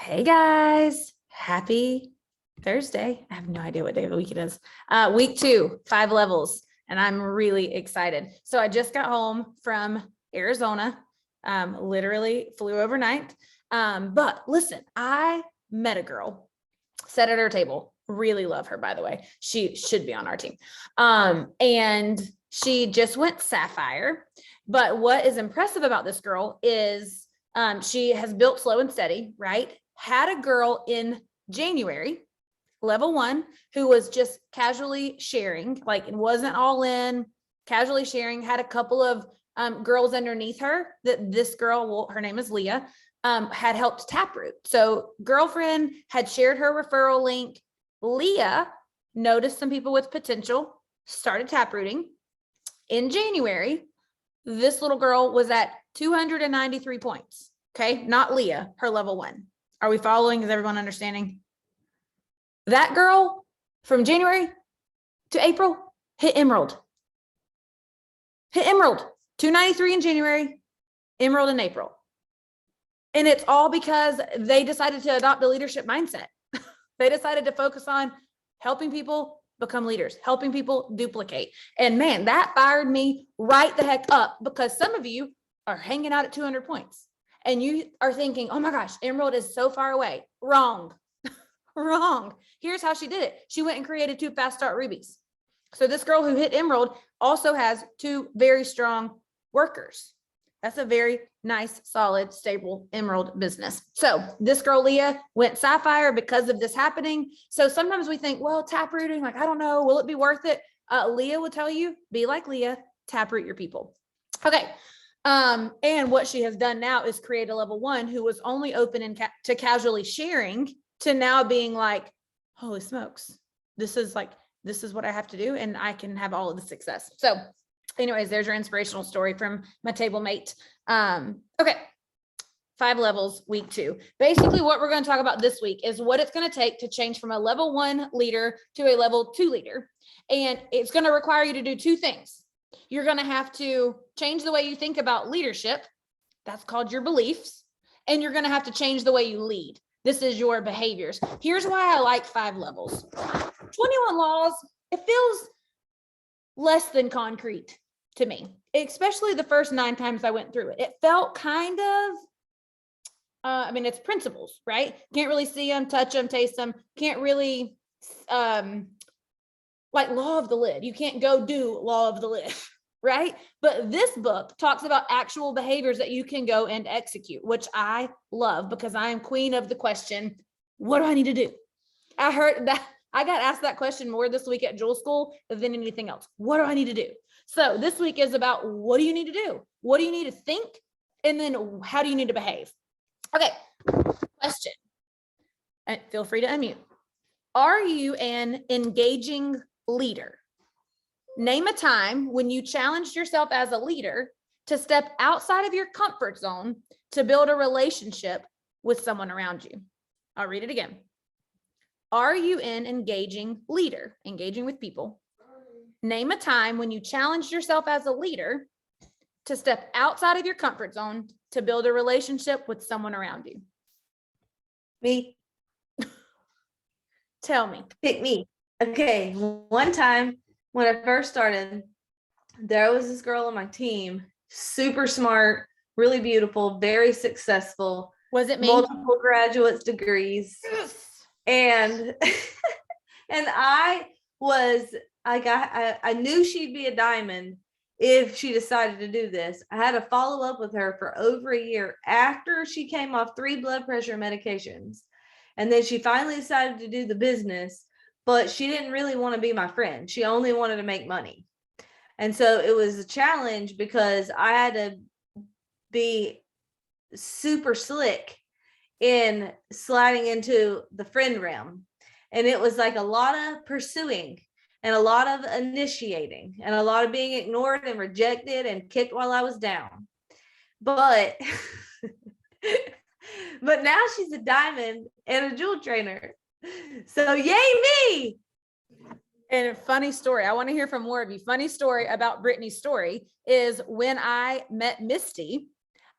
Hey guys, happy Thursday. I have no idea what day of the week it is. Week 2, 5 levels, and I'm really excited. So I just got home from Arizona, literally flew overnight. But listen, I met a girl, sat at her table. Really love her, by the way. She should be on our team. And she just went Sapphire. But what is impressive about this girl is she has built slow and steady, right? Had a girl in January, level 1, who was just casually sharing, like it wasn't all in, casually sharing, had a couple of girls underneath her that this girl, well, her name is Leah, had helped taproot. So girlfriend had shared her referral link. Leah noticed some people with potential, started taprooting. In January, this little girl was at 293 points. Okay, not Leah, her level 1. Are we following? Is everyone understanding? That girl from January to April hit Emerald. Hit Emerald. 293 in January, Emerald in April. And it's all because they decided to adopt a leadership mindset. They decided to focus on helping people become leaders, helping people duplicate. And man, that fired me right the heck up, because some of you are hanging out at 200 points and you are thinking, oh my gosh, Emerald is so far away. Wrong. Wrong. Here's how she did it. She went and created 2 fast start rubies. So this girl who hit Emerald also has 2 very strong workers. That's a very nice, solid, stable Emerald business. So this girl, Leah, went Sapphire because of this happening. So sometimes we think, well, taprooting, like, I don't know, will it be worth it? Leah will tell you, be like Leah, taproot your people. Okay. And what she has done now is create a level 1 who was only open to casually sharing, to now being like, holy smokes, this is what I have to do, and I can have all of the success. So anyways, there's your inspirational story from my table mate. Okay. 5 levels, week 2. Basically what we're going to talk about this week is what it's going to take to change from a level 1 leader to a level 2 leader. And it's going to require you to do 2 things. You're going to have to change the way you think about leadership. That's called your beliefs. And you're going to have to change the way you lead. This is your behaviors. Here's why I like 5 levels. 21 laws, it feels less than concrete to me, especially the first 9 times I went through it. It felt kind of, it's principles, right? Can't really see them, touch them, taste them. Can't really, like law of the lid. You can't go do law of the lid, right? But this book talks about actual behaviors that you can go and execute, which I love, because I am queen of the question, what do I need to do? I heard that. I got asked that question more this week at Jewel School than anything else. What do I need to do? So this week is about, what do you need to do? What do you need to think? And then how do you need to behave? Okay, question. And feel free to unmute. Are you an engaging leader? Name a time when you challenged yourself as a leader to step outside of your comfort zone to build a relationship with someone around you. I'll read it again. Are you an engaging leader, engaging with people? Name a time when you challenged yourself as a leader to step outside of your comfort zone to build a relationship with someone around you. Me. Tell me. Pick me. Okay. One time when I first started, there was this girl on my team, super smart, really beautiful, very successful. Was it me? Multiple graduate degrees. Yes. And I knew she'd be a diamond if she decided to do this. I had to follow up with her for over a year after she came off 3 blood pressure medications. And then she finally decided to do the business, but she didn't really want to be my friend. She only wanted to make money. And so it was a challenge because I had to be super slick in sliding into the friend realm. And it was like a lot of pursuing and a lot of initiating and a lot of being ignored and rejected and kicked while I was down. But but now she's a diamond and a jewel trainer. So yay me. And a funny story, I want to hear from more of you. Funny story about Brittany's story is when I met Misty,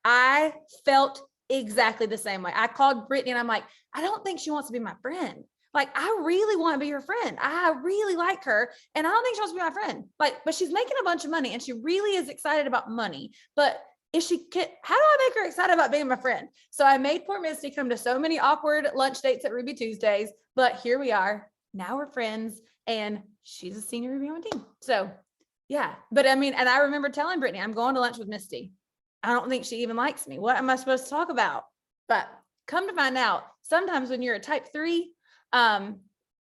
I felt exactly the same way. I called Brittany and I'm like, I don't think she wants to be my friend. Like, I really want to be her friend. I really like her. And I don't think she wants to be my friend. Like, but she's making a bunch of money and she really is excited about money. But how do I make her excited about being my friend? So I made poor Misty come to so many awkward lunch dates at Ruby Tuesdays, but here we are. Now we're friends and she's a senior Ruby on my team. So yeah, but I mean, and I remember telling Brittany, I'm going to lunch with Misty. I don't think she even likes me. What am I supposed to talk about? But come to find out, sometimes when you're a type 3,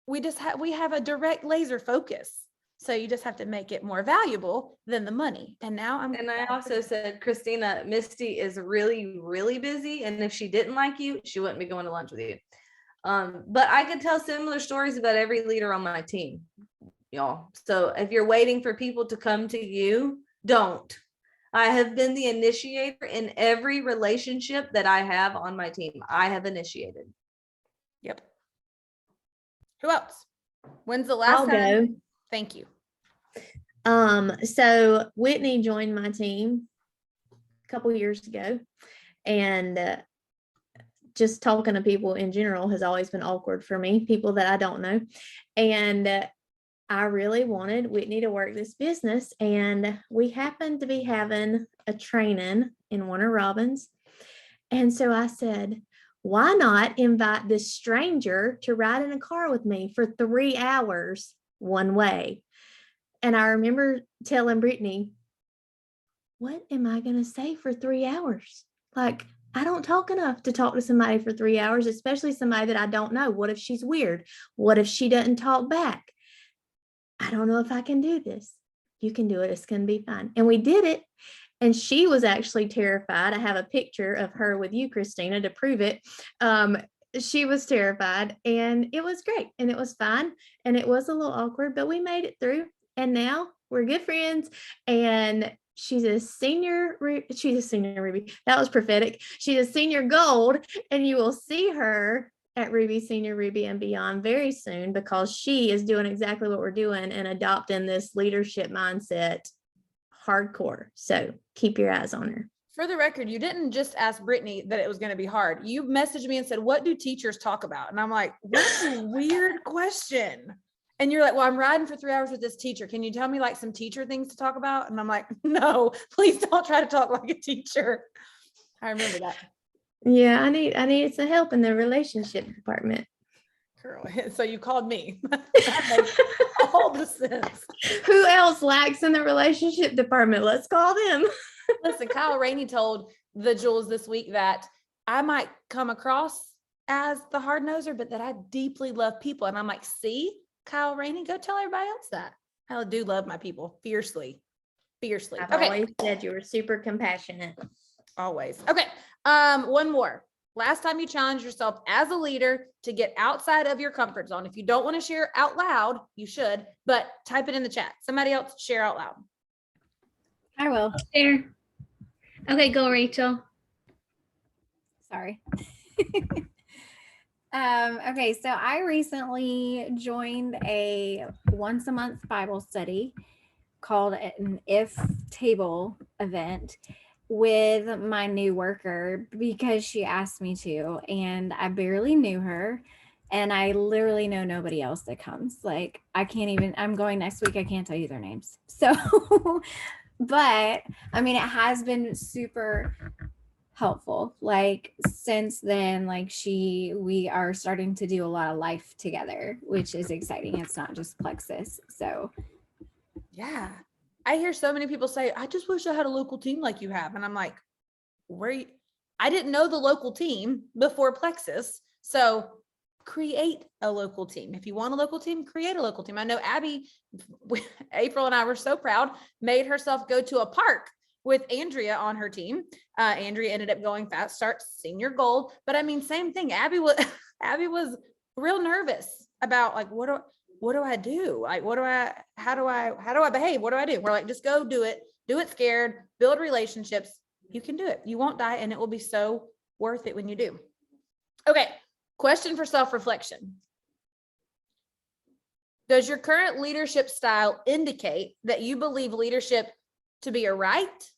we have a direct laser focus. So you just have to make it more valuable than the money. And now I also said, Christina, Misty is really, really busy. And if she didn't like you, she wouldn't be going to lunch with you. But I could tell similar stories about every leader on my team, y'all. So if you're waiting for people to come to you, don't. I have been the initiator in every relationship that I have on my team. I have initiated. Yep. Who else? When's the last I'll time? go. Thank you. So Whitney joined my team a couple years ago, and just talking to people in general has always been awkward for me, people that I don't know. And I really wanted Whitney to work this business, and we happened to be having a training in Warner Robins. And so I said, why not invite this stranger to ride in a car with me for 3 hours one way? And I remember telling Brittany, what am I going to say for 3 hours? Like, I don't talk enough to talk to somebody for 3 hours, especially somebody that I don't know. What if she's weird? What if she doesn't talk back? I don't know if I can do this. You can do it. It's going to be fine. And we did it. And she was actually terrified. I have a picture of her with you, Christina, to prove it. She was terrified, and it was great, and it was fine, and it was a little awkward, but we made it through. And now we're good friends. And she's a senior Ruby. That was prophetic. She's a senior gold, and you will see her at Ruby, Senior Ruby, and beyond very soon, because she is doing exactly what we're doing and adopting this leadership mindset hardcore. So keep your eyes on her. For the record, you didn't just ask Brittany that it was going to be hard. You messaged me and said, what do teachers talk about? And I'm like, what a weird question. And you're like, well, I'm riding for 3 hours with this teacher. Can you tell me like some teacher things to talk about? And I'm like, no, please don't try to talk like a teacher. I remember that. Yeah, I needed some help in the relationship department. Girl, so you called me. That makes all the sense. Who else lacks in the relationship department? Let's call them. Listen, Kyle Rainey told the Jules this week that I might come across as the hard noser, but that I deeply love people. And I'm like, see, Kyle Rainey, go tell everybody else that. I do love my people fiercely. I've Okay. always said you were super compassionate. Always. Okay. One more. Last time you challenged yourself as a leader to get outside of your comfort zone. If you don't want to share out loud, you should, but type it in the chat. Somebody else share out loud. I will share. Okay, go Rachel. Sorry. Okay, so I recently joined a once a month Bible study called an If Table event with my new worker because she asked me to, and I barely knew her, and I literally know nobody else that comes. Like, I'm going next week. I can't tell you their names. So, but I mean, it has been super helpful. Like, since then, like we are starting to do a lot of life together, which is exciting. It's not just Plexus. So Yeah. I hear so many people say, I just wish I had a local team like you have. And I'm like, I didn't know the local team before Plexus. So create a local team. If you want a local team, create a local team. I know Abby, April and I were so proud, made herself go to a park with Andrea on her team. Andrea ended up going fast start, senior gold. But I mean, same thing. Abby was real nervous about like, what do I do? Like, how do I behave? What do I do? We're like, just go do it scared, build relationships. You can do it. You won't die. And it will be so worth it when you do. Okay. Question for self-reflection. Does your current leadership style indicate that you believe leadership to be a right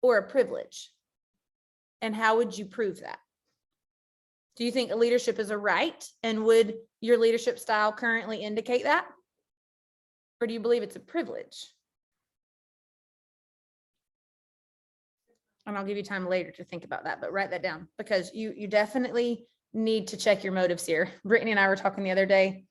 or a privilege? And how would you prove that? Do you think leadership is a right? And would your leadership style currently indicate that? Or do you believe it's a privilege? And I'll give you time later to think about that, but write that down, because you definitely need to check your motives here. Brittany and I were talking the other day.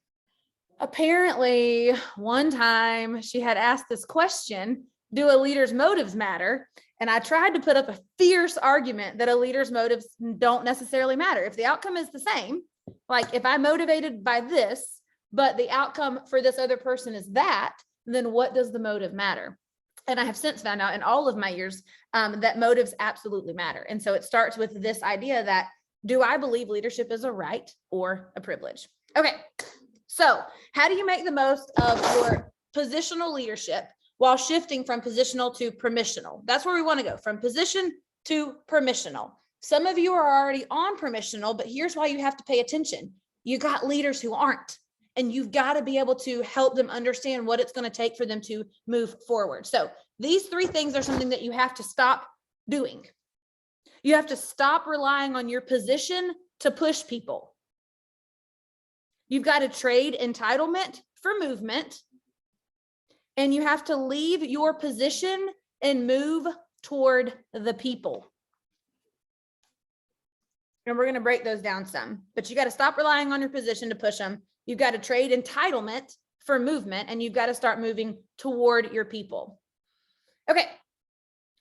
Apparently, one time she had asked this question, do a leader's motives matter? And I tried to put up a fierce argument that a leader's motives don't necessarily matter. If the outcome is the same, like if I'm motivated by this, but the outcome for this other person is that, then what does the motive matter? And I have since found out in all of my years that motives absolutely matter. And so it starts with this idea that, do I believe leadership is a right or a privilege? Okay, so how do you make the most of your positional leadership while shifting from positional to permissional? That's where we want to go, from position to permissional. Some of you are already on permissional, but here's why you have to pay attention. You got leaders who aren't, and you've got to be able to help them understand what it's going to take for them to move forward. So these three things are something that you have to stop doing. You have to stop relying on your position to push people. You've got to trade entitlement for movement. And you have to leave your position and move toward the people. And we're going to break those down some, but you got to stop relying on your position to push them. You've got to trade entitlement for movement, and you've got to start moving toward your people. Okay.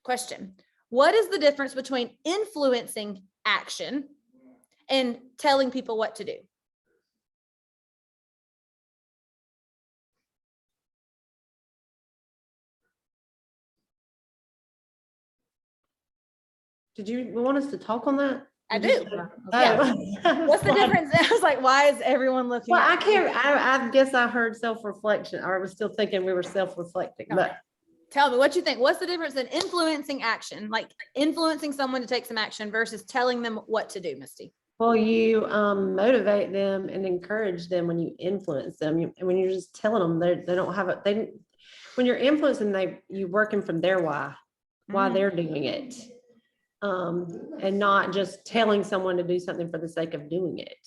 Question. What is the difference between influencing action and telling people what to do? Did you want us to talk on that? I do. Yeah. What's the difference? I was like, why is everyone looking? Well, at I can't, I guess I heard self-reflection, or I was still thinking we were self-reflecting, Okay. but Tell me what you think. What's the difference in influencing action, like influencing someone to take some action, versus telling them what to do, Misty? well, you motivate them and encourage them when you influence them. And when you're just telling them, they don't have it, when you're influencing, you're working from their why they're doing it. And not just telling someone to do something for the sake of doing it.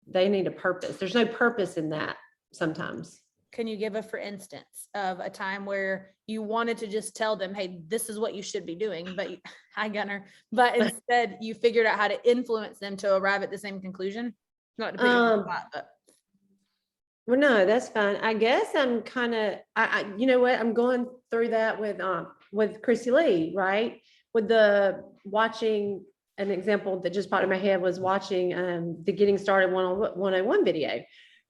They need a purpose. There's no purpose in that sometimes. Can you give a for instance of a time where you wanted to just tell them, hey, this is what you should be doing, but hi Gunner, but instead you figured out how to influence them to arrive at the same conclusion? Not to put you on the spot, but Well, no, that's fine. I guess I'm kind of, you know what, I'm going through that with Chrissy Lee, right? With the watching, an example that just popped in my head was watching the Getting Started 101 video.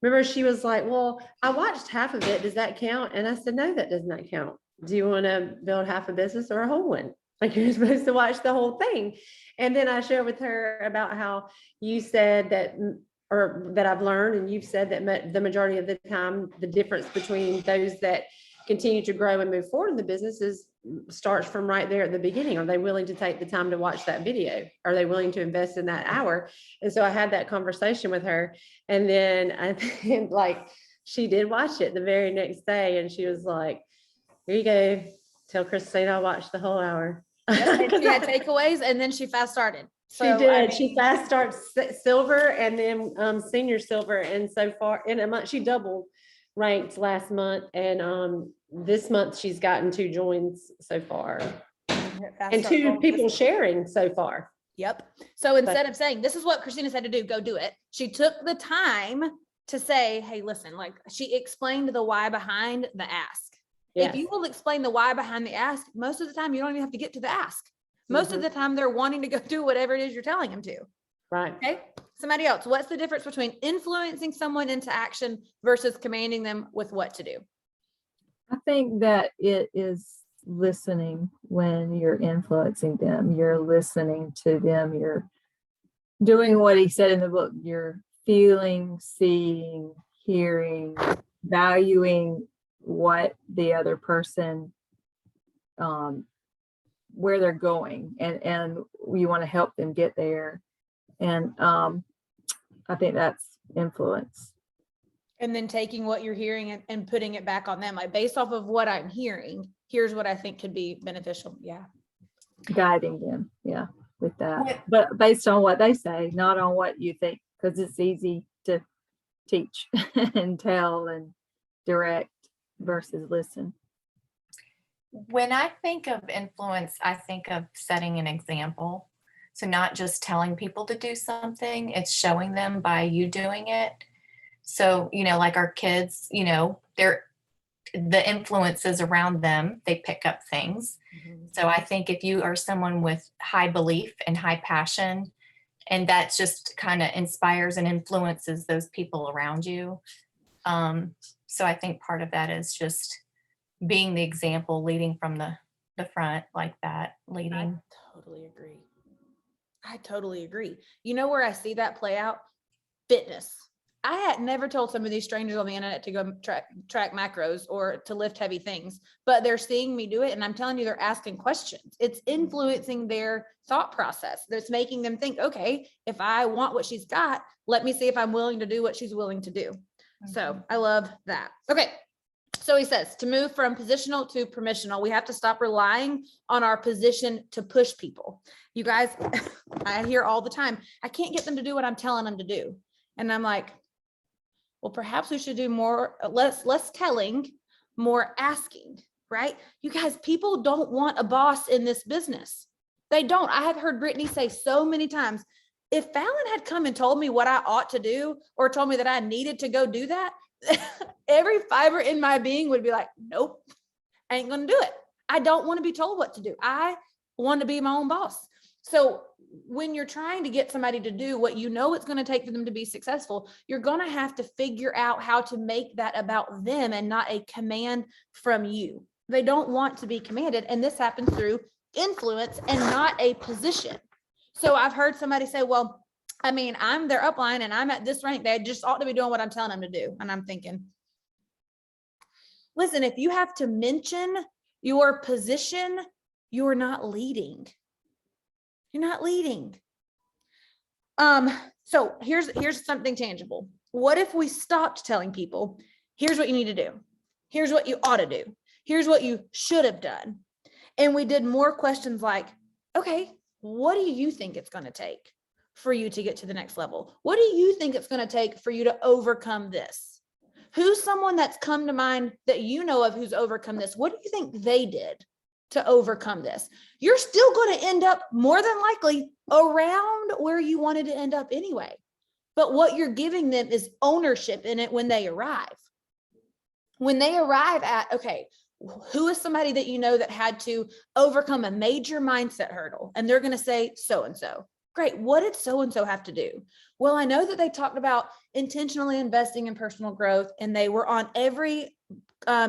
Remember, she was like, well, I watched half of it. Does that count? And I said, no, that does not count. Do you want to build half a business or a whole one? Like, you're supposed to watch the whole thing. And then I shared with her about how you said that, or that I've learned, and you've said that the majority of the time, the difference between those that continue to grow and move forward in the business starts from right there at the beginning. Are they willing to take the time to watch that video? Are they willing to invest in that hour? And so I had that conversation with her, and then I think like she did watch it the very next day, and she was like, here you go, tell Christine I watched the whole hour. and she had takeaways, and then she fast started. She did. She fast starts silver and then senior silver. And so far in a month, she doubled ranked last month. And this month she's gotten 2 joins so far. And 2 people sharing so far. Yep. So instead of saying, this is what Christina said to do, go do it, she took the time to say, hey, listen, like she explained the why behind the ask. Yes. If you will explain the why behind the ask, most of the time you don't even have to get to the ask. Most of the time they're wanting to go do whatever it is you're telling them to. Right. Okay. Somebody else. What's the difference between influencing someone into action versus commanding them with what to do? I think that it is listening when you're influencing them. You're listening to them. You're doing what he said in the book. You're feeling, seeing, hearing, valuing what the other person, where they're going, and you want to help them get there. And I think that's influence. And then taking what you're hearing and putting it back on them, like based off of what I'm hearing, here's what I think could be beneficial. Yeah. Guiding them. Yeah. with that, What- but based on what they say, not on what you think, because it's easy to teach and tell and direct versus listen. When I think of influence, I think of setting an example. So not just telling people to do something, it's showing them by you doing it. So, like our kids, the influences around them, they pick up things. So I think if you are someone with high belief and high passion, and that just kind of inspires and influences those people around you. So I think part of that is just being the example, leading from the front like that, leading. Totally agree. I totally agree. You know where I see that play out? Fitness. I had never told some of these strangers on the internet to go track macros or to lift heavy things, but they're seeing me do it. And I'm telling you, they're asking questions. It's influencing their thought process. That's making them think, okay, if I want what she's got, let me see if I'm willing to do what she's willing to do. So I love that. Okay. So he says to move from positional to permissional, we have to stop relying on our position to push people. You guys, I hear all the time, I can't get them to do what I'm telling them to do. And I'm like, well, perhaps we should do more, less telling, more asking, right? You guys, people don't want a boss in this business. They don't. I have heard Brittany say so many times, if Fallon had come and told me what I ought to do, or told me that I needed to go do that, every fiber in my being would be like, nope, I ain't gonna do it. I don't want to be told what to do. I want to be my own boss. So when you're trying to get somebody to do what you know it's going to take for them to be successful, you're going to have to figure out how to make that about them and not a command from you. They don't want to be commanded. And this happens through influence and not a position. So I've heard somebody say, well, I mean, I'm their upline and I'm at this rank. They just ought to be doing what I'm telling them to do. And I'm thinking, listen, if you have to mention your position, you're not leading. You're not leading. So here's something tangible. What if we stopped telling people, here's what you need to do. Here's what you ought to do. Here's what you should have done. And we did more questions like, okay, what do you think it's going to take for you to get to the next level? What do you think it's going to take for you to overcome this? Who's someone that's come to mind that you know of who's overcome this? What do you think they did to overcome this? You're still going to end up more than likely around where you wanted to end up anyway. But what you're giving them is ownership in it when they arrive. When they arrive at, okay, who is somebody that you know that had to overcome a major mindset hurdle? And they're going to say so-and-so. Great. What did so-and-so have to do? Well, I know that they talked about intentionally investing in personal growth and they were on every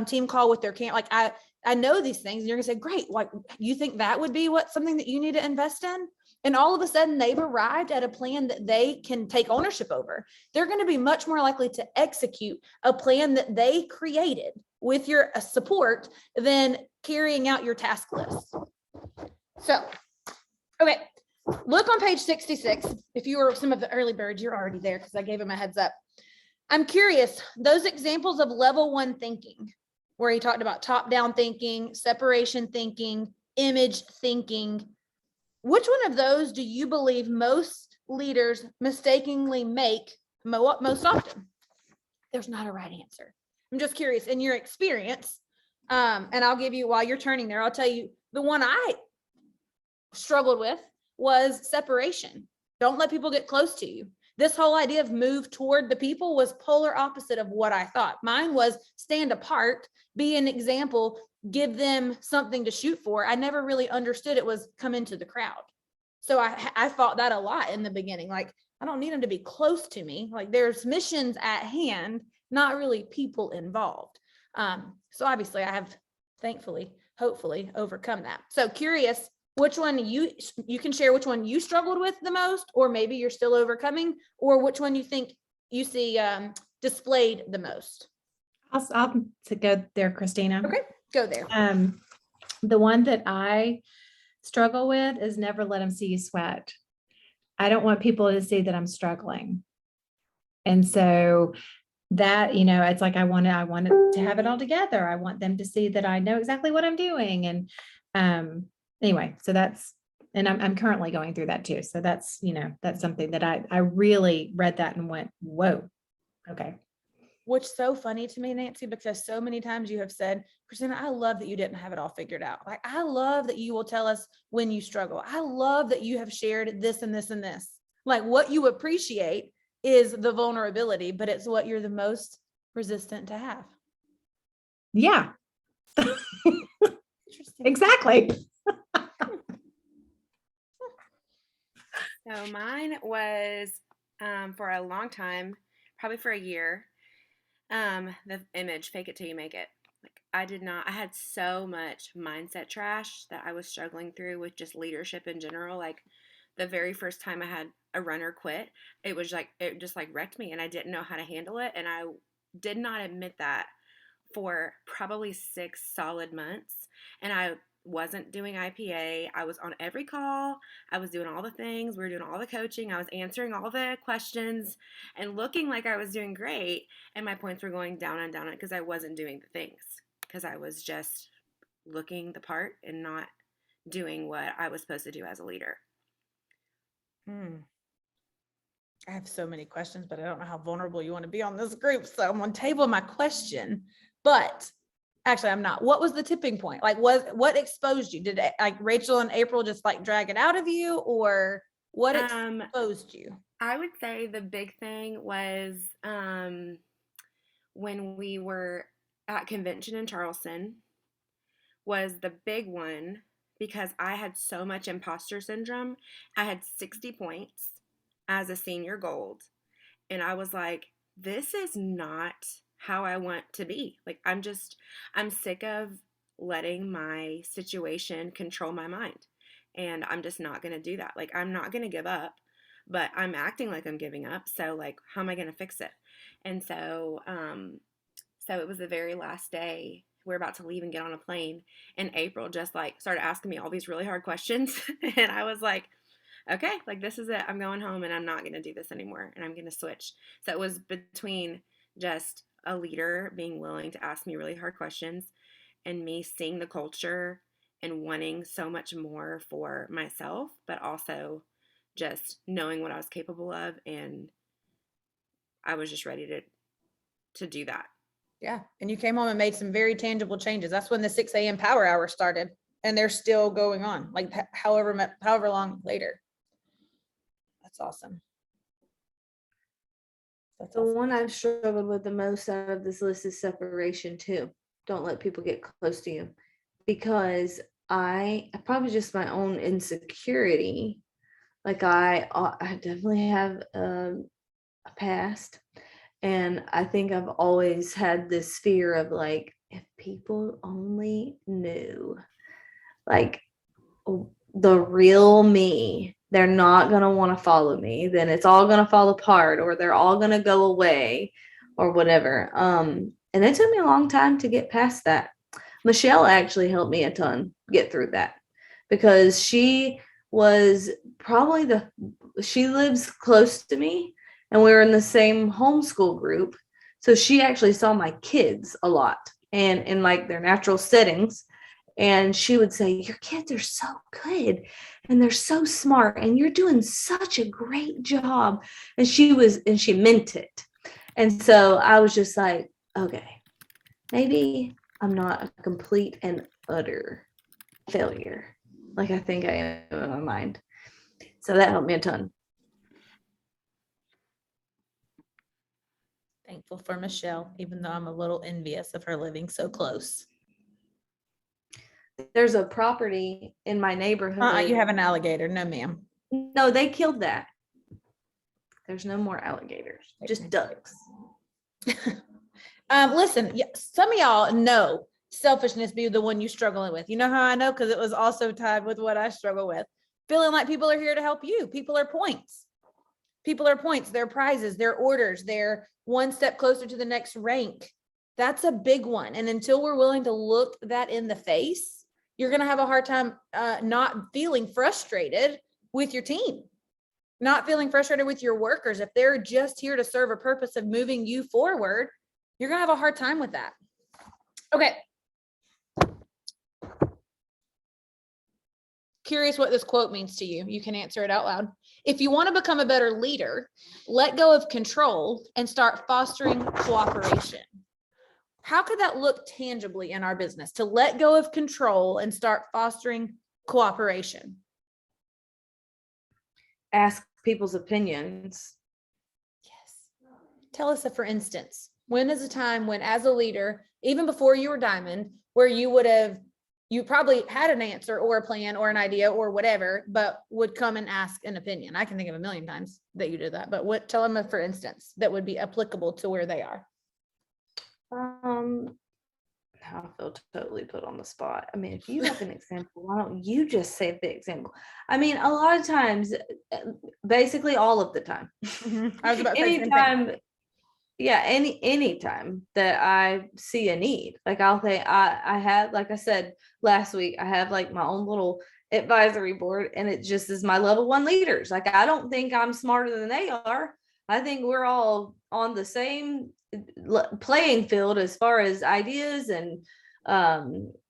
team call with their camp. Like I know these things and you're gonna say, great. Like you think that would be something that you need to invest in? And all of a sudden they've arrived at a plan that they can take ownership over. They're going to be much more likely to execute a plan that they created with your support than carrying out your task list. So, okay. Look on page 66. If you were some of the early birds, you're already there because I gave him a heads up. I'm curious, those examples of level 1 thinking, where he talked about top-down thinking, separation thinking, image thinking, which one of those do you believe most leaders mistakenly make most often? There's not a right answer. I'm just curious in your experience, and I'll give you, while you're turning there, I'll tell you the one I struggled with was separation. Don't let people get close to you. This whole idea of move toward the people was polar opposite of what I thought. Mine was stand apart, be an example, give them something to shoot for. I never really understood it was come into the crowd. So I fought that a lot in the beginning. Like, I don't need them to be close to me. Like there's missions at hand, not really people involved. So obviously I have thankfully, hopefully overcome that. So curious, which one you can share which one you struggled with the most, or maybe you're still overcoming, or which one you think you see displayed the most. I'll to go there, Christina. Okay, go there. The one that I struggle with is never let them see you sweat. I don't want people to see that I'm struggling. And so that, it's like, I want to have it all together. I want them to see that I know exactly what I'm doing. And anyway, so that's And I'm currently going through that too. So that's, that's something that I really read that and went, whoa. Okay. Which so funny to me, Nancy, because so many times you have said, Christina, I love that you didn't have it all figured out. Like, I love that you will tell us when you struggle. I love that you have shared this and this and this. Like, what you appreciate is the vulnerability, but it's what you're the most resistant to have. Yeah, Interesting. exactly. So mine was for a long time, probably for a year, the image, fake it till you make it. Like I had so much mindset trash that I was struggling through with just leadership in general. Like the very first time I had a runner quit, it just like wrecked me and I didn't know how to handle it. And I did not admit that for probably 6 solid months. And I wasn't doing IPA. I was on every call. I was doing all the things. We were doing all the coaching. I was answering all the questions and looking like I was doing great. And my points were going down and down because I wasn't doing the things, because I was just looking the part and not doing what I was supposed to do as a leader. I have so many questions, but I don't know how vulnerable you want to be on this group. So I'm going to table my question, but actually I'm not. What was the tipping point? Like, what exposed you? Did it, like Rachel and April just like drag it out of you, or what exposed you? I would say the big thing was when we were at convention in Charleston was the big one, because I had so much imposter syndrome. I had 60 points as a senior gold. And I was like, this is not how I want to be. Like, I'm sick of letting my situation control my mind. And I'm just not going to do that. Like, I'm not going to give up, but I'm acting like I'm giving up. So like, how am I going to fix it? And so, so it was the very last day. We're about to leave and get on a plane. And April just like started asking me all these really hard questions. And I was like, okay, like this is it. I'm going home and I'm not going to do this anymore. And I'm going to switch. So it was between just a leader being willing to ask me really hard questions and me seeing the culture and wanting so much more for myself, but also just knowing what I was capable of. And I was just ready to do that. Yeah. And you came home and made some very tangible changes. That's when the 6 a.m. power hour started, and they're still going on, like however long later. That's awesome. That's The awesome. one I've struggled with the most out of this list is separation too. Don't let people get close to you, because I probably just my own insecurity. Like I definitely have a past, and I think I've always had this fear of like, if people only knew like the real me, they're not going to want to follow me, then it's all going to fall apart, or they're all going to go away or whatever. And it took me a long time to get past that. Michelle actually helped me a ton get through that, because she was probably she lives close to me and we were in the same homeschool group. So she actually saw my kids a lot and in like their natural settings. And she would say, your kids are so good and they're so smart and you're doing such a great job. And she meant it. And so I was just like, okay, maybe I'm not a complete and utter failure like I think I am in my mind. So that helped me a ton. Thankful for Michelle, even though I'm a little envious of her living so close. There's a property in my neighborhood. You have an alligator. No, ma'am. No, they killed that. There's no more alligators, just ducks. Listen, some of y'all know selfishness be the one you're struggling with. You know how I know? Because it was also tied with what I struggle with. Feeling like people are here to help you. People are points. People are points. They're prizes. They're orders. They're one step closer to the next rank. That's a big one. And until we're willing to look that in the face, you're going to have a hard time not feeling frustrated with your team, not feeling frustrated with your workers. If they're just here to serve a purpose of moving you forward, you're going to have a hard time with that. Okay. curious what this quote means to you. You can answer it out loud. If you want to become a better leader, let go of control and start fostering cooperation. How could that look tangibly in our business, to let go of control and start fostering cooperation? Ask people's opinions. Yes. Tell us, for instance, when is a time when, as a leader, even before you were Diamond, where you probably had an answer or a plan or an idea or whatever, but would come and ask an opinion? I can think of a million times that you did that, but tell them, for instance, that would be applicable to where they are. Now I feel totally put on the spot. I mean, if you have an example, why don't you just say the example? I mean, a lot of times, basically all of the time. I was about to say the same thing. Anytime, yeah, anytime that I see a need, like I'll say, I have, like I said last week, I have like my own little advisory board, and it just is my level 1 leaders. Like, I don't think I'm smarter than they are. I think we're all on the same playing field as far as ideas and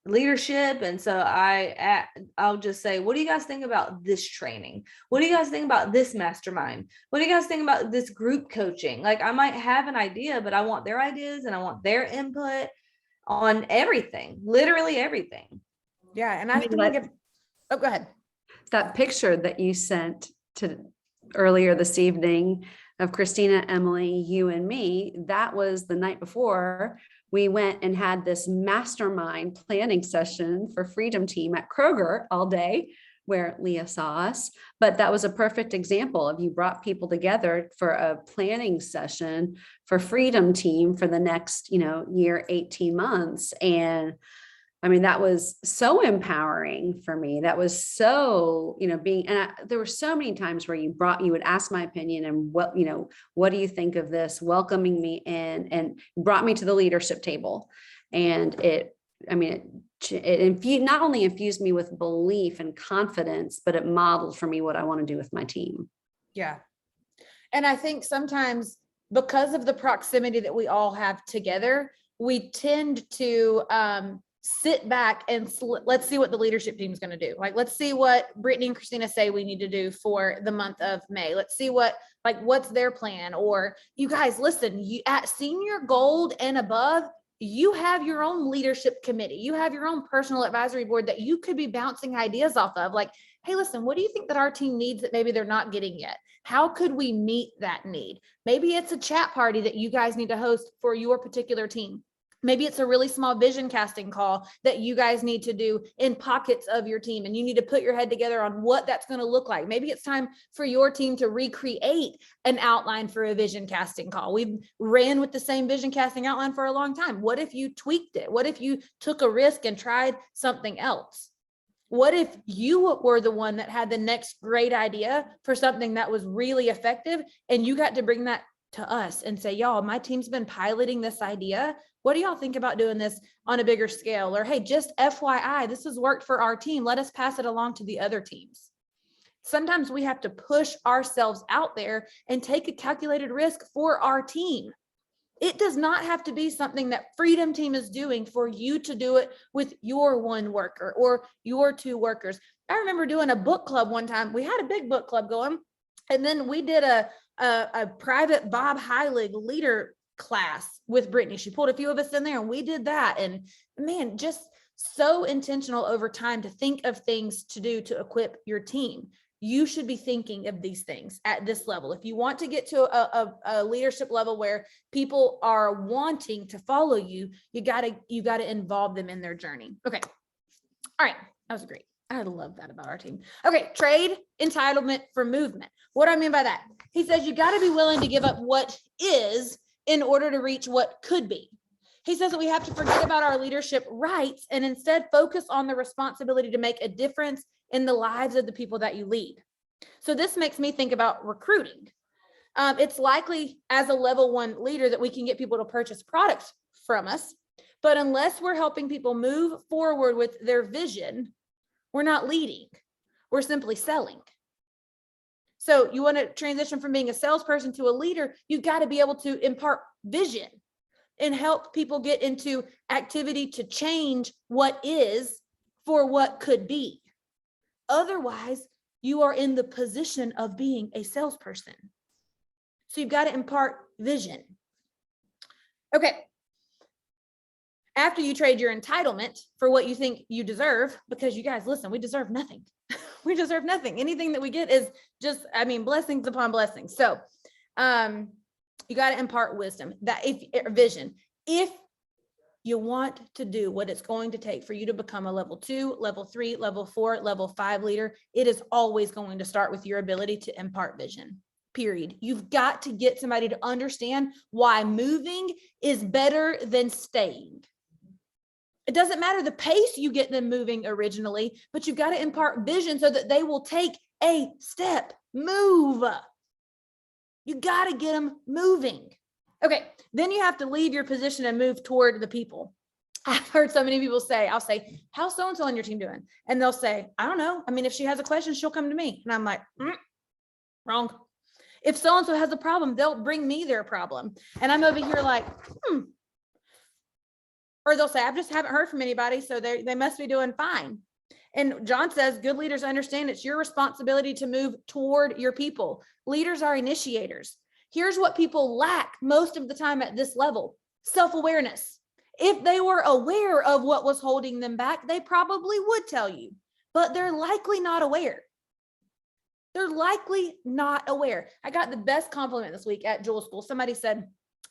leadership. And so I'll just say, what do you guys think about this training? What do you guys think about this mastermind? What do you guys think about this group coaching? Like, I might have an idea, but I want their ideas and I want their input on everything, literally everything. Yeah. And I mean, oh, go ahead. That picture that you sent to earlier this evening of Christina, Emily, you, and me, that was the night before we went and had this mastermind planning session for Freedom Team at Kroger all day, where Leah saw us. But that was a perfect example of, you brought people together for a planning session for Freedom Team for the next, year, 18 months. And I mean, that was so empowering for me. That was so, there were so many times where you would ask my opinion and what do you think of this, welcoming me in, and brought me to the leadership table. And it not only infused me with belief and confidence, but it modeled for me what I want to do with my team. Yeah. And I think sometimes, because of the proximity that we all have together, we tend to, sit back and let's see what the leadership team is going to do. Like, let's see what Brittany and Christina say we need to do for the month of May. Let's see what's their plan. Or, you guys, listen, you at Senior Gold and above, you have your own leadership committee. You have your own personal advisory board that you could be bouncing ideas off of. Like, hey, listen, what do you think that our team needs that maybe they're not getting yet? How could we meet that need? Maybe it's a chat party that you guys need to host for your particular team. Maybe it's a really small vision casting call that you guys need to do in pockets of your team, and you need to put your head together on what that's going to look like. Maybe it's time for your team to recreate an outline for a vision casting call. We've ran with the same vision casting outline for a long time. What if you tweaked it? What if you took a risk and tried something else? What if you were the one that had the next great idea for something that was really effective, and you got to bring that to us and say, y'all, my team's been piloting this idea. What do y'all think about doing this on a bigger scale? Or, hey, just FYI, this has worked for our team. Let us pass it along to the other teams. Sometimes we have to push ourselves out there and take a calculated risk for our team. It does not have to be something that Freedom Team is doing for you to do it with your one worker or your two workers. I remember doing a book club one time. We had a big book club going, and then we did a private Bob Heilig leader class with Brittany. She pulled a few of us in there, and we did that. And man, just so intentional over time to think of things to do to equip your team. You should be thinking of these things at this level. If you want to get to a leadership level where people are wanting to follow you, you gotta involve them in their journey. Okay. All right. That was great. I love that about our team. Okay. Trade entitlement for movement. What do I mean by that? He says, you got to be willing to give up what is in order to reach what could be. He says that we have to forget about our leadership rights and instead focus on the responsibility to make a difference in the lives of the people that you lead. So this makes me think about recruiting. It's likely as a level 1 leader that we can get people to purchase products from us, but unless we're helping people move forward with their vision, we're not leading. We're simply selling. So you want to transition from being a salesperson to a leader, you've got to be able to impart vision and help people get into activity to change what is for what could be. Otherwise, you are in the position of being a salesperson. So you've got to impart vision. Okay. After you trade your entitlement for what you think you deserve, because you guys, listen, we deserve nothing. We deserve nothing. Anything that we get is just, I mean, blessings upon blessings. So you got to impart wisdom, that vision. If you want to do what it's going to take for you to become a level 2, level 3, level 4, level 5 leader, it is always going to start with your ability to impart vision. Period. You've got to get somebody to understand why moving is better than staying. It doesn't matter the pace you get them moving originally, but you've got to impart vision so that they will take a step, move. You got to get them moving. Okay, then you have to leave your position and move toward the people. I've heard so many people say, I'll say, how's so-and-so on your team doing? And they'll say, I don't know. I mean, if she has a question, she'll come to me. And I'm like, wrong. If so-and-so has a problem, they'll bring me their problem. And I'm over here like, Or they'll say, I just haven't heard from anybody, so they must be doing fine. And John says, good leaders understand it's your responsibility to move toward your people. Leaders are initiators. Here's what people lack most of the time at this level: self-awareness. If they were aware of what was holding them back, they probably would tell you, but they're likely not aware. They're likely not aware. I got the best compliment this week at Jewel School. Somebody said,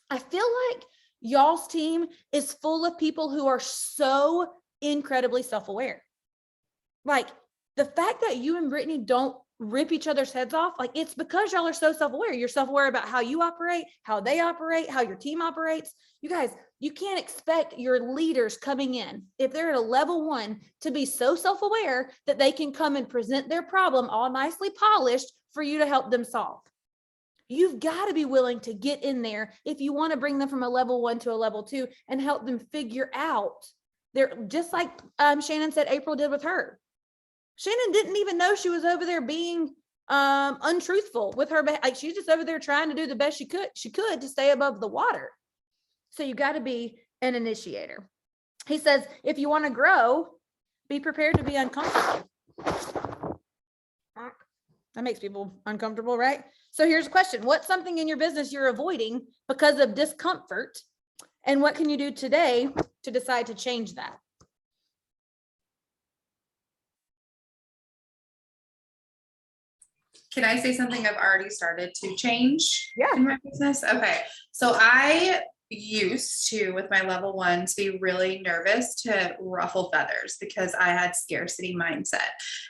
I feel like y'all's team is full of people who are so incredibly self-aware. Like, the fact that you and Brittany don't rip each other's heads off, like, it's because y'all are so self-aware. You're self-aware about how you operate, how they operate, how your team operates. You guys, you can't expect your leaders coming in, if they're at a level 1, to be so self-aware that they can come and present their problem all nicely polished for you to help them solve. You've got to be willing to get in there if you want to bring them from a level 1 to a level 2 and help them figure out. They're just like Shannon said April did with her. Shannon didn't even know she was over there being untruthful with her. Like, she's just over there trying to do the best she could to stay above the water. So you got to be an initiator. He says, if you want to grow, be prepared to be uncomfortable. That makes people uncomfortable, right? So here's a question. What's something in your business you're avoiding because of discomfort? And what can you do today to decide to change that? Can I say something I've already started to change Yeah. in my business? Okay. So I used to, with my level 1s, be really nervous to ruffle feathers because I had scarcity mindset.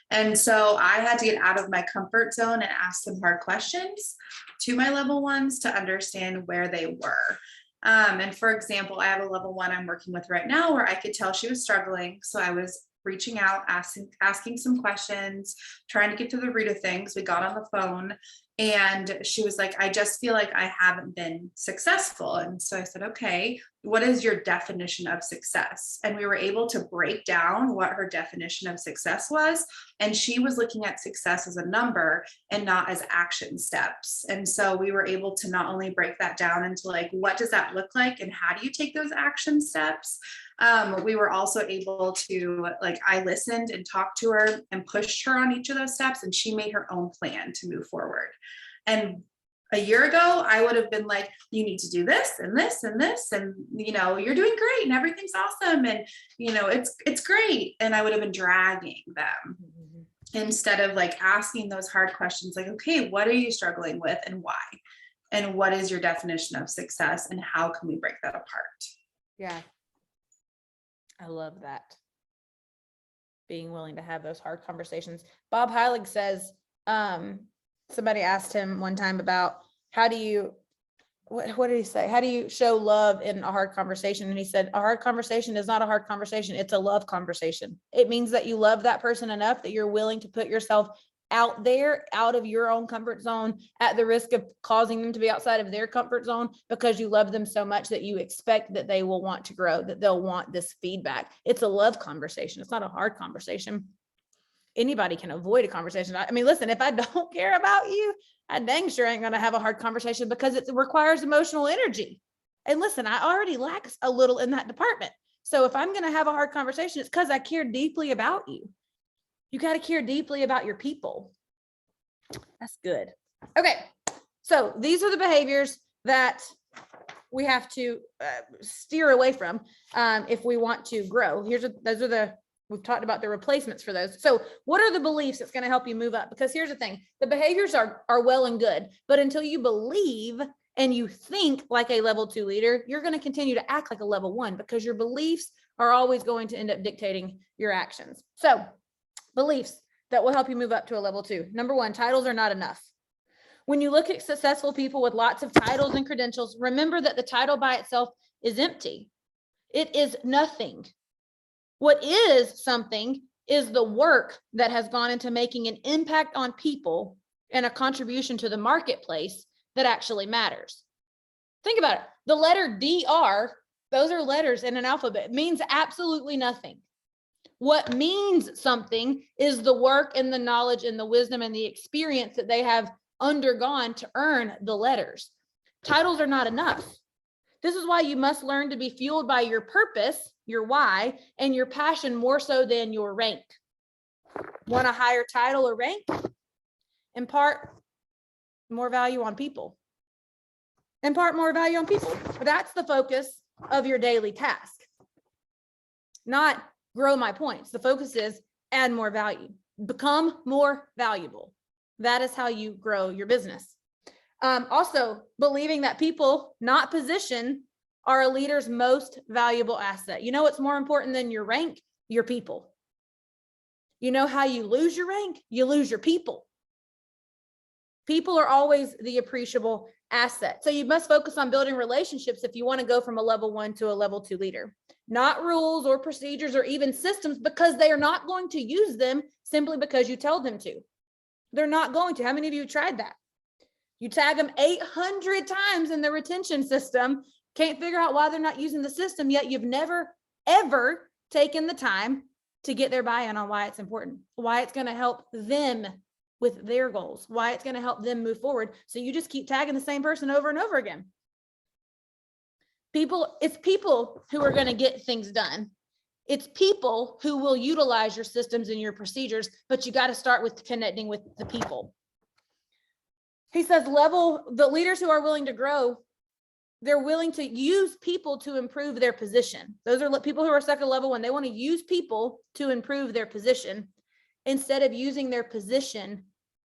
And so I had to get out of my comfort zone and ask some hard questions to my level 1s to understand where they were. And for example, I have a level 1 I'm working with right now where I could tell she was struggling. So I was reaching out, asking some questions, trying to get to the root of things. We got on the phone and she was like, I just feel like I haven't been successful. And so I said, okay, what is your definition of success? And we were able to break down what her definition of success was. And she was looking at success as a number and not as action steps. And so we were able to not only break that down into like, what does that look like? And how do you take those action steps? We were also able to, like, I listened and talked to her and pushed her on each of those steps, and she made her own plan to move forward. And a year ago, I would have been like, you need to do this and this and this, and, you know, you're doing great and everything's awesome. And, you know, it's great. And I would have been dragging them instead of like asking those hard questions, like, okay, what are you struggling with and why? And what is your definition of success and how can we break that apart? Yeah. I love that. Being willing to have those hard conversations. Bob Heilig says, somebody asked him one time about how do you, what did he say? How do you show love in a hard conversation? And he said, a hard conversation is not a hard conversation. It's a love conversation. It means that you love that person enough that you're willing to put yourself out there, out of your own comfort zone, at the risk of causing them to be outside of their comfort zone, because you love them so much that you expect that they will want to grow, that they'll want this feedback. It's a love conversation. It's not a hard conversation. Anybody can avoid a conversation. I mean, listen, if I don't care about you, I dang sure ain't going to have a hard conversation, because it requires emotional energy. And listen, I already lack a little in that department. So if I'm going to have a hard conversation, it's because I care deeply about you. You got to care deeply about your people. That's good. Okay. So these are the behaviors that we have to steer away from if we want to grow. We've talked about the replacements for those. So what are the beliefs that's going to help you move up? Because here's the thing, the behaviors are well and good, but until you believe and you think like a level 2 leader, you're going to continue to act like a level 1 because your beliefs are always going to end up dictating your actions. So beliefs that will help you move up to a level 2. Number 1, titles are not enough. When you look at successful people with lots of titles and credentials, remember that the title by itself is empty. It is nothing. What is something is the work that has gone into making an impact on people and a contribution to the marketplace that actually matters. Think about it. The letter DR, those are letters in an alphabet, means absolutely nothing. What means something is the work and the knowledge and the wisdom and the experience that they have undergone to earn the letters. Titles are not enough. This is why you must learn to be fueled by your purpose, your why, and your passion more so than your rank. Want a higher title or rank? Impart more value on people. Impart more value on people. But that's the focus of your daily task. Not grow my points. The focus is add more value. Become more valuable. That is how you grow your business. Also, believing that people, not position, are a leader's most valuable asset. You know what's more important than your rank? Your people. You know how you lose your rank? You lose your people. People are always the appreciable asset. So you must focus on building relationships if you want to go from a level 1 to a level 2 leader. Not rules or procedures or even systems, because they are not going to use them simply because you tell them to. They're not going to. How many of you tried that? You tag them 800 times in the retention system, can't figure out why they're not using the system, yet you've never, ever taken the time to get their buy-in on why it's important, why it's going to help them with their goals, why it's going to help them move forward. So you just keep tagging the same person over and over again. It's people who are going to get things done. It's people who will utilize your systems and your procedures, but you got to start with connecting with the people. He says the leaders who are willing to grow, they're willing to use people to improve their position. Those are people who are stuck at level 1. They want to use people to improve their position instead of using their position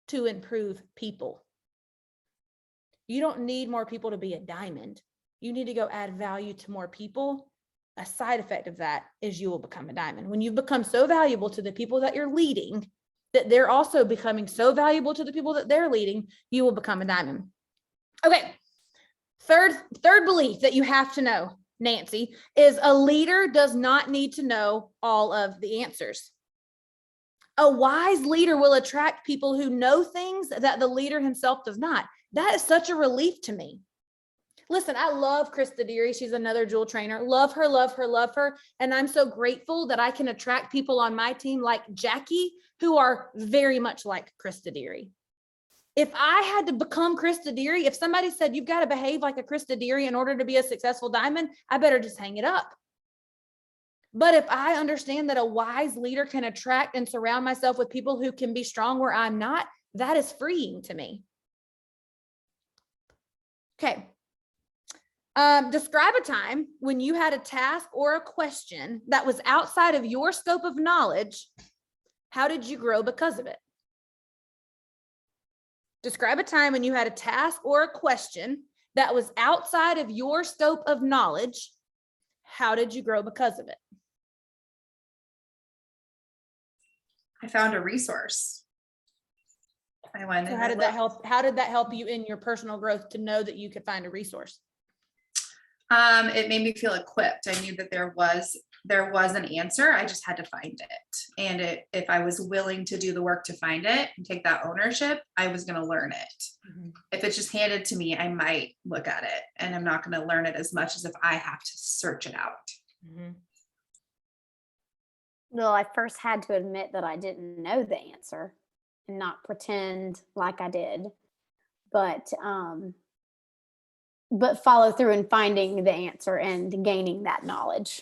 to improve people. You don't need more people to be a diamond. You need to go add value to more people. A side effect of that is you will become a diamond. When you become so valuable to the people that you're leading, that they're also becoming so valuable to the people that they're leading, you will become a diamond. Okay. Third belief that you have to know, Nancy, is a leader does not need to know all of the answers. A wise leader will attract people who know things that the leader himself does not. That is such a relief to me. Listen, I love Krista Deary. She's another Jewel trainer. Love her, love her, love her. And I'm so grateful that I can attract people on my team like Jackie, who are very much like Krista Deary. If I had to become Krista Deary, if somebody said, you've got to behave like a Krista Deary in order to be a successful diamond, I better just hang it up. But if I understand that a wise leader can attract and surround myself with people who can be strong where I'm not, that is freeing to me. Okay. Describe a time when you had a task or a question that was outside of your scope of knowledge. How did you grow because of it? Describe a time when you had a task or a question that was outside of your scope of knowledge. How did you grow because of it? I found a resource. I went. So how did that help? How did that help you in your personal growth to know that you could find a resource? It made me feel equipped. I knew that there was an answer. I just had to find it. And if I was willing to do the work to find it and take that ownership, I was going to learn it. Mm-hmm. If it's just handed to me, I might look at it, and I'm not going to learn it as much as if I have to search it out. Mm-hmm. Well, I first had to admit that I didn't know the answer and not pretend like I did, but follow through in finding the answer and gaining that knowledge.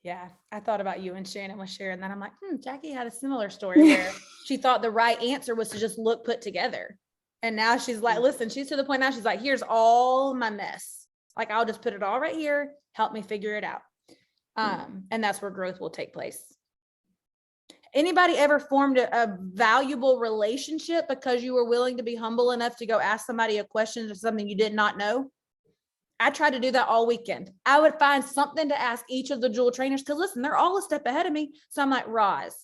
Yeah, I thought about you and Shannon was sharing that. I'm like, Jackie had a similar story where she thought the right answer was to just look put together. And now she's like, listen, she's to the point now, she's like, here's all my mess. Like, I'll just put it all right here. Help me figure it out. And that's where growth will take place. Anybody ever formed a valuable relationship because you were willing to be humble enough to go ask somebody a question or something you did not know? I tried to do that all weekend. I would find something to ask each of the jewel trainers because listen, they're all a step ahead of me. So I'm like, Roz,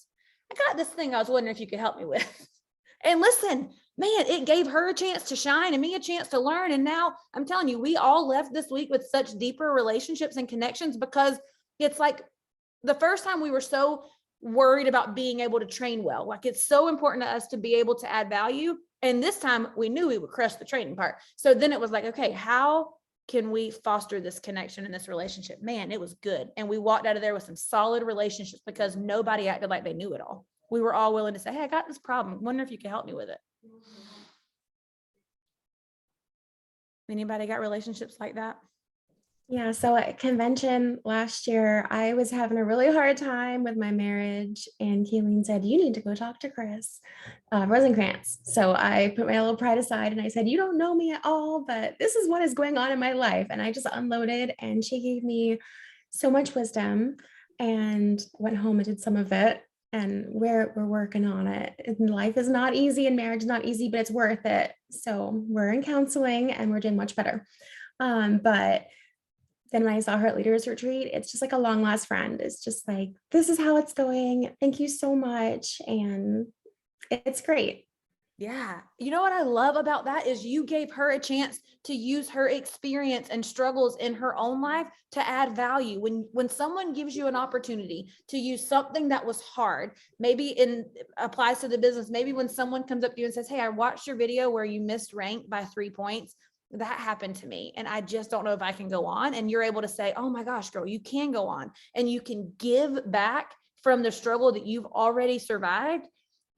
I got this thing I was wondering if you could help me with. And listen, man, it gave her a chance to shine and me a chance to learn. And now I'm telling you, we all left this week with such deeper relationships and connections because it's like the first time we were so worried about being able to train well. Like it's so important to us to be able to add value. And this time we knew we would crush the training part. So then it was like, okay, how can we foster this connection in this relationship? Man, it was good. And we walked out of there with some solid relationships because nobody acted like they knew it all. We were all willing to say, hey, I got this problem. Wonder if you can help me with it. Anybody got relationships like that? Yeah, so at convention last year, I was having a really hard time with my marriage, and Kayleen said, you need to go talk to Chris Rosenkrantz. So I put my little pride aside and I said, you don't know me at all, but this is what is going on in my life. And I just unloaded, and she gave me so much wisdom, and went home and did some of it. And we're working on it. And life is not easy and marriage is not easy, but it's worth it. So we're in counseling and we're doing much better. But then when I saw her at Leaders Retreat, it's just like a long lost friend. It's just like, this is how it's going. Thank you so much. And it's great. Yeah. You know what I love about that is you gave her a chance to use her experience and struggles in her own life to add value. When someone gives you an opportunity to use something that was hard, maybe applies to the business, maybe when someone comes up to you and says, hey, I watched your video where you missed rank by 3 points. That happened to me. And I just don't know if I can go on. And you're able to say, oh my gosh, girl, you can go on and you can give back from the struggle that you've already survived.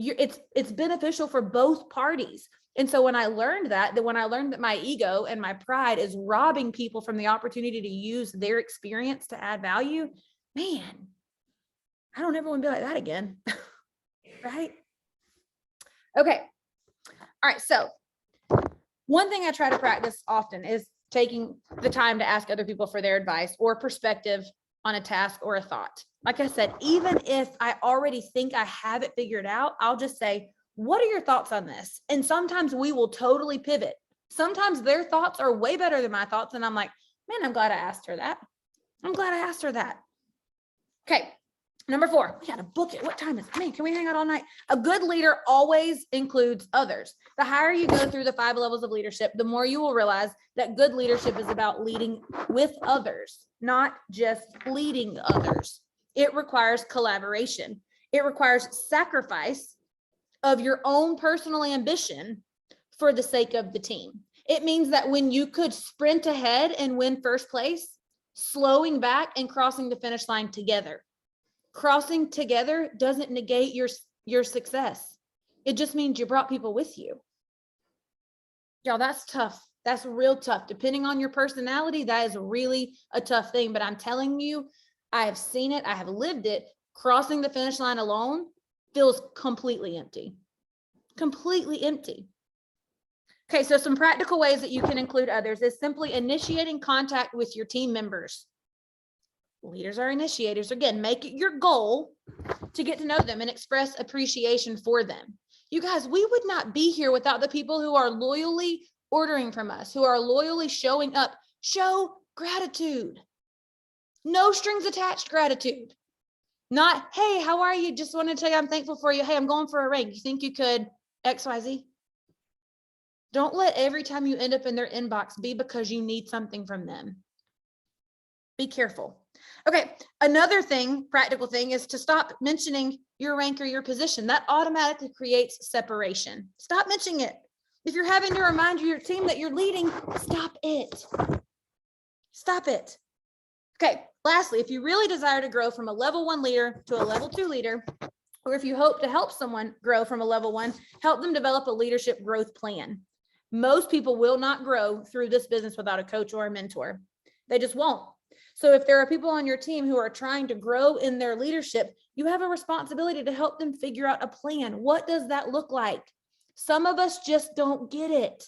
It's beneficial for both parties. And so when I learned that my ego and my pride is robbing people from the opportunity to use their experience to add value, man, I don't ever want to be like that again. Right? Okay. All right. So one thing I try to practice often is taking the time to ask other people for their advice or perspective on a task or a thought. Like I said, even if I already think I have it figured out, I'll just say, what are your thoughts on this? And sometimes we will totally pivot. Sometimes their thoughts are way better than my thoughts. And I'm like, man, I'm glad I asked her that. I'm glad I asked her that. Okay. Number 4, we got to book it. What time is it? Man, can we hang out all night? A good leader always includes others. The higher you go through the 5 levels of leadership, the more you will realize that good leadership is about leading with others, not just leading others. It requires collaboration. It requires sacrifice of your own personal ambition for the sake of the team. It means that when you could sprint ahead and win first place, slowing back and crossing the finish line together. Crossing together doesn't negate your success. It just means you brought people with you. Y'all, that's tough. That's real tough. Depending on your personality, that is really a tough thing. But I'm telling you, I have seen it. I have lived it. Crossing the finish line alone feels completely empty. Completely empty. Okay, so some practical ways that you can include others is simply initiating contact with your team members. Leaders are initiators. Again, make it your goal to get to know them and express appreciation for them. You guys, we would not be here without the people who are loyally ordering from us, who are loyally showing up. Show gratitude. No strings attached gratitude. Not, hey, how are you? Just want to tell you I'm thankful for you. Hey, I'm going for a rank. You think you could XYZ? Don't let every time you end up in their inbox be because you need something from them. Be careful. Okay, another thing, practical thing, is to stop mentioning your rank or your position. That automatically creates separation. Stop mentioning it. If you're having to remind your team that you're leading, stop it. Stop it. Okay, lastly, if you really desire to grow from a level 1 leader to a level 2 leader, or if you hope to help someone grow from a level 1, help them develop a leadership growth plan. Most people will not grow through this business without a coach or a mentor. They just won't. So if there are people on your team who are trying to grow in their leadership, you have a responsibility to help them figure out a plan. What does that look like? Some of us just don't get it.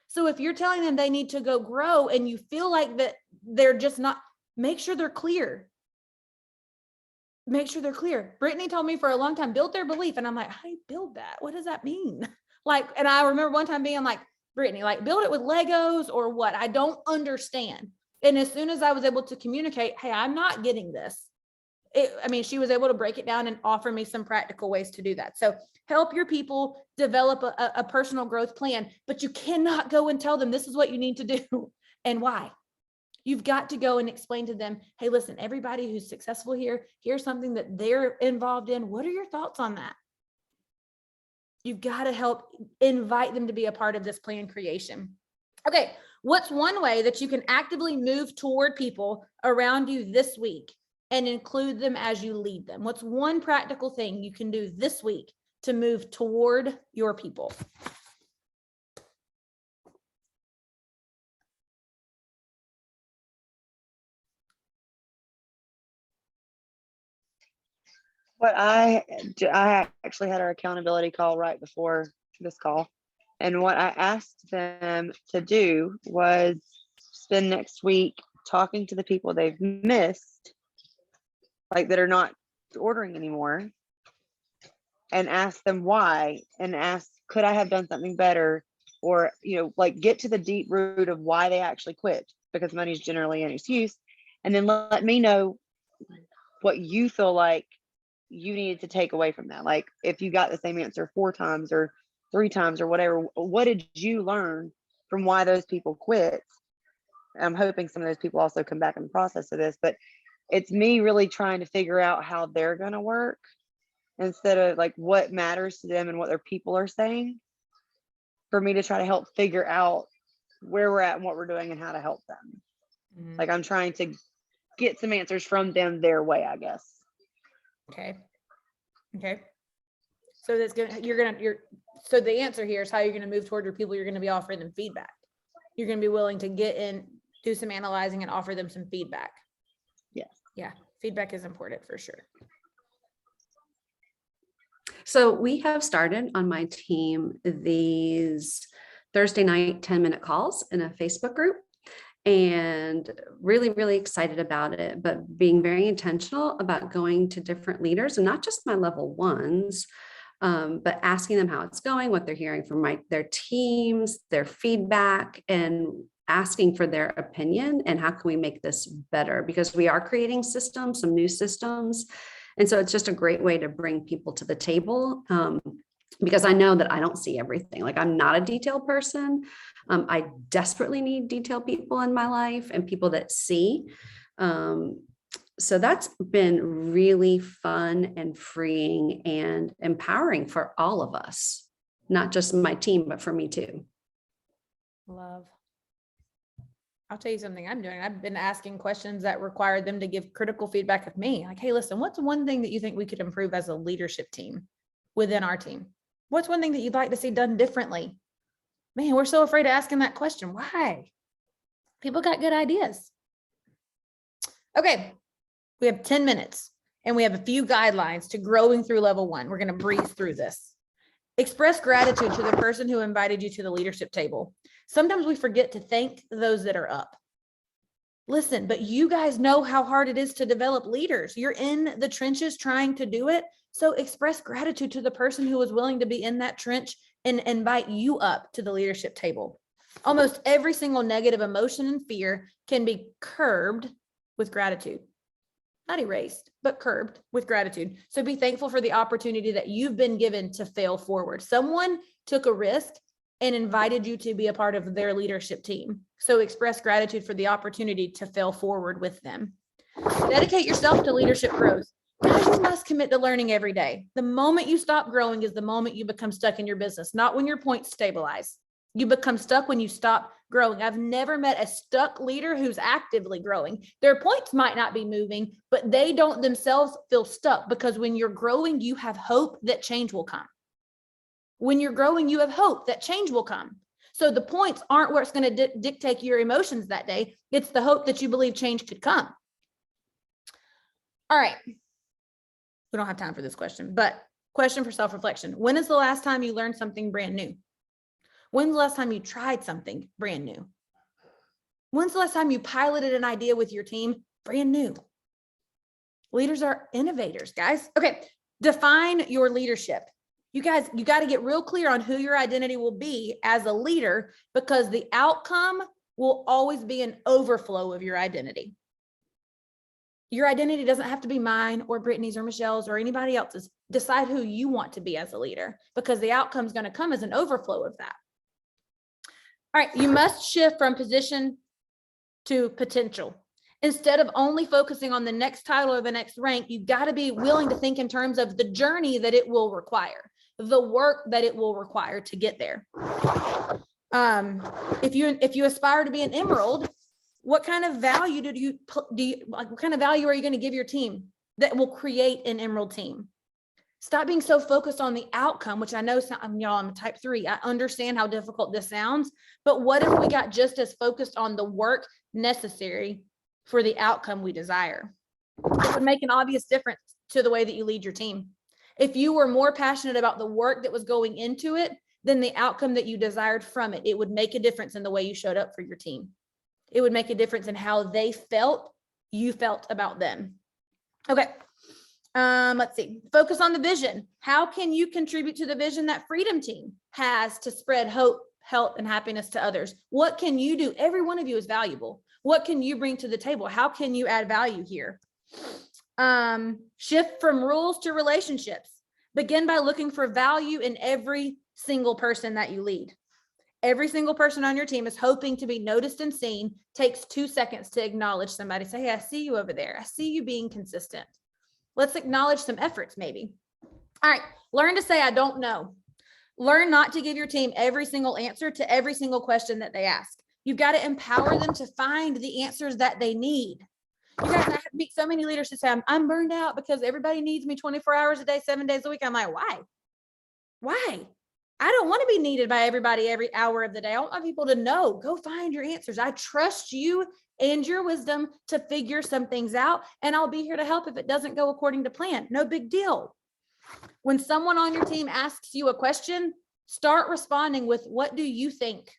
So if you're telling them they need to go grow and you feel like that they're just not, make sure they're clear. Make sure they're clear. Brittany told me for a long time, build their belief. And I'm like, how do you build that? What does that mean? Like, and I remember one time being like, Brittany, like build it with Legos or what? I don't understand. And as soon as I was able to communicate, hey, I'm not getting this. She was able to break it down and offer me some practical ways to do that. So help your people develop a personal growth plan, but you cannot go and tell them this is what you need to do and why. You've got to go and explain to them, hey, listen, everybody who's successful here, here's something that they're involved in. What are your thoughts on that? You've got to help invite them to be a part of this plan creation. Okay, what's one way that you can actively move toward people around you this week and include them as you lead them? What's one practical thing you can do this week to move toward your people? What I actually had our accountability call right before this call. And what I asked them to do was spend next week talking to the people they've missed, like that are not ordering anymore, and ask them why, and ask, could I have done something better? Or, like get to the deep root of why they actually quit, because money is generally an excuse. And then let me know what you feel like you needed to take away from that. Like if you got the same answer 4 times or 3 times or whatever, what did you learn from why those people quit? I'm hoping some of those people also come back in the process of this, but it's me really trying to figure out how they're going to work instead of like what matters to them and what their people are saying, for me to try to help figure out where we're at and what we're doing and how to help them. Mm-hmm. Like I'm trying to get some answers from them their way, I guess. Okay. So so the answer here is how you're going to move toward your people. You're going to be offering them feedback. You're going to be willing to get in, do some analyzing and offer them some feedback. Yes. Yeah. Feedback is important for sure. So we have started on my team these Thursday night 10-minute calls in a Facebook group, and really, really excited about it, but being very intentional about going to different leaders, and not just my level ones, but asking them how it's going, what they're hearing from their teams, their feedback, and asking for their opinion and how can we make this better, because we are creating systems, some new systems. And so it's just a great way to bring people to the table, because I know that I don't see everything. Like I'm not a detailed person. I desperately need detailed people in my life and people that see. So that's been really fun and freeing and empowering for all of us, not just my team, but for me too. Love. I'll tell you something I'm doing. I've been asking questions that require them to give critical feedback of me. Like, hey, listen, what's one thing that you think we could improve as a leadership team within our team? What's one thing that you'd like to see done differently? Man, we're so afraid of asking that question. Why? People got good ideas. Okay. We have 10 minutes and we have a few guidelines to growing through level 1. We're going to breeze through this. Express gratitude to the person who invited you to the leadership table. Sometimes we forget to thank those that are up. Listen, but you guys know how hard it is to develop leaders. You're in the trenches trying to do it. So express gratitude to the person who was willing to be in that trench and invite you up to the leadership table. Almost every single negative emotion and fear can be curbed with gratitude. Not erased, but curbed with gratitude. So be thankful for the opportunity that you've been given to fail forward. Someone took a risk and invited you to be a part of their leadership team. So express gratitude for the opportunity to fail forward with them. Dedicate yourself to leadership growth. Guys, you must commit to learning every day. The moment you stop growing is the moment you become stuck in your business, not when your points stabilize. You become stuck when you stop growing. I've never met a stuck leader who's actively growing. Their points might not be moving, but they don't themselves feel stuck, because when you're growing, you have hope that change will come. When you're growing, you have hope that change will come. So the points aren't what's going to dictate your emotions that day. It's the hope that you believe change could come. All right. We don't have time for this question, but question for self-reflection. When is the last time you learned something brand new? When's the last time you tried something brand new? When's the last time you piloted an idea with your team brand new? Leaders are innovators, guys. Okay, define your leadership. You guys, you got to get real clear on who your identity will be as a leader, because the outcome will always be an overflow of your identity. Your identity doesn't have to be mine or Brittany's or Michelle's or anybody else's. Decide who you want to be as a leader, because the outcome is going to come as an overflow of that. All right, you must shift from position to potential. Instead of only focusing on the next title or the next rank, you've got to be willing to think in terms of the journey that it will require, the work that it will require to get there. If you aspire to be an emerald, what kind of value what kind of value are you going to give your team that will create an emerald team? Stop being so focused on the outcome, which I know y'all, I'm a type 3. I understand how difficult this sounds, but what if we got just as focused on the work necessary for the outcome we desire? It would make an obvious difference to the way that you lead your team. If you were more passionate about the work that was going into it than the outcome that you desired from it, it would make a difference in the way you showed up for your team. It would make a difference in how they felt, you felt about them. Okay. Let's see. Focus on the vision. How can you contribute to the vision that Freedom Team has to spread hope, health, and happiness to others? What can you do? Every one of you is valuable. What can you bring to the table? How can you add value here? Shift from rules to relationships. Begin by looking for value in every single person that you lead. Every single person on your team is hoping to be noticed and seen. Takes 2 seconds to acknowledge somebody. Say, hey, I see you over there. I see you being consistent. Let's acknowledge some efforts maybe. All right, learn to say, I don't know. Learn not to give your team every single answer to every single question that they ask. You've got to empower them to find the answers that they need. You guys, I have meet so many leaders who say, I'm burned out because everybody needs me 24 hours a day, 7 days a week. I'm like, why? Why? I don't want to be needed by everybody every hour of the day. I want my people to know, go find your answers. I trust you and your wisdom to figure some things out, and I'll be here to help if it doesn't go according to plan. No big deal. When someone on your team asks you a question, start responding with, what do you think?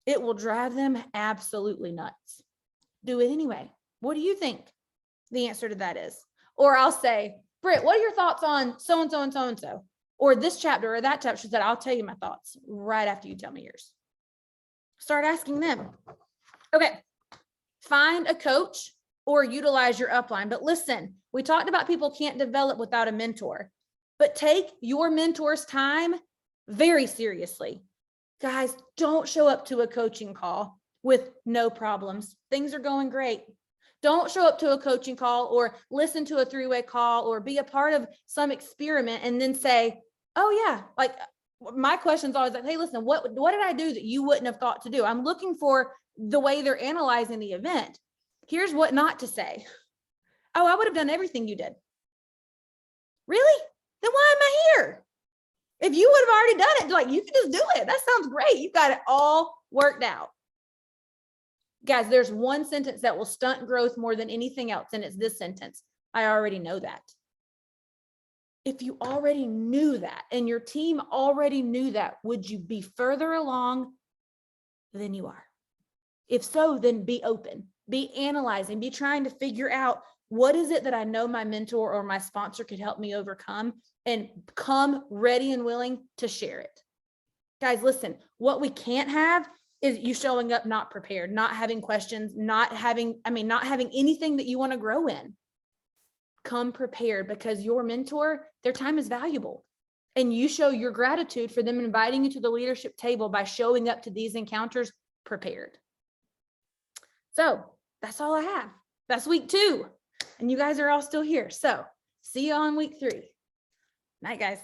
It will drive them absolutely nuts. Do it anyway. What do you think the answer to that is? Or I'll say, Britt, what are your thoughts on so-and-so and so-and-so? Or this chapter or that chapter? She said, I'll tell you my thoughts right after you tell me yours. Start asking them. Okay, find a coach or utilize your upline. But listen, we talked about people can't develop without a mentor, but take your mentor's time very seriously. Guys, don't show up to a coaching call with no problems. Things are going great. Don't show up to a coaching call or listen to a 3-way call or be a part of some experiment and then say, oh yeah, like my question's always like, hey, listen, what did I do that you wouldn't have thought to do? I'm looking for the way they're analyzing the event. Here's what not to say. Oh, I would have done everything you did. Really? Then why am I here? If you would have already done it, like you can just do it. That sounds great. You've got it all worked out. Guys, there's one sentence that will stunt growth more than anything else, and it's this sentence. I already know that. If you already knew that and your team already knew that, would you be further along than you are? If so, then be open, be analyzing, be trying to figure out what is it that I know my mentor or my sponsor could help me overcome, and come ready and willing to share it. Guys, listen, what we can't have is you showing up not prepared, not having questions, not having anything that you want to grow in. Come prepared, because your mentor, their time is valuable. And you show your gratitude for them inviting you to the leadership table by showing up to these encounters prepared. So that's all I have. That's week 2. And you guys are all still here. So see you on week 3. Night, guys.